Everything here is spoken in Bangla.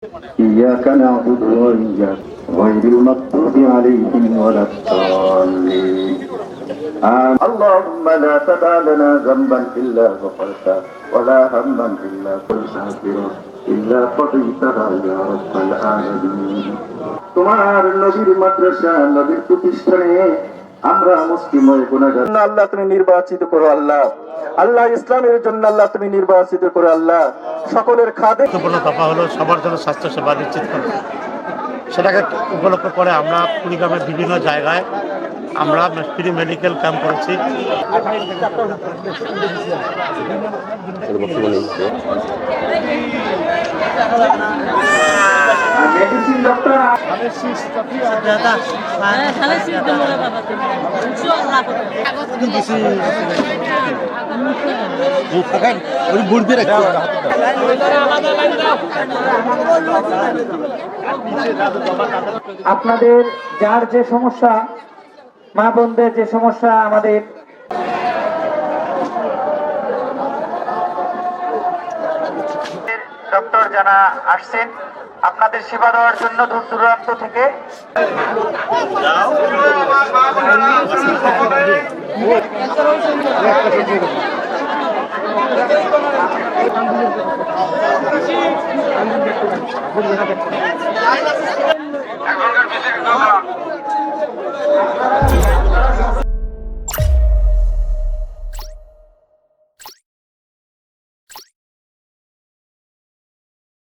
إياك نعبد وإياك غير المغضوب عليهم ولا الضالين اللهم لا تدع لنا ذنبا إلا غفرته ولا هما إلا فرجته إلا قضيتها يا رب العالمين তোমার নবীর মাদ্রাসা নবীর প্রতিষ্ঠানে আমরা মুসলিম হয়ে গুনাহগার আল্লাহ তুমি নির্বাচিত করো আল্লাহ আল্লাহ ইসলামের জন্য আল্লাহ তুমি নির্বাচিত করো আল্লাহ সকলের খাদে গুরুত্বপূর্ণ দফা হলো সবার জন্য স্বাস্থ্য সেবা নিশ্চিত করা। সেটাকে উপলক্ষ করে আমরা কুড়িগ্রামের বিভিন্ন জায়গায় আমরা ফ্রি মেডিকেল ক্যাম্প করেছি। আপনাদের যার যে সমস্যা, মা বোনদের যে সমস্যা, আমাদের ডক্টর যারা আসছেন আপনাদের সেবা দেওয়ার জন্য দূর দূরান্ত থেকে এখনকার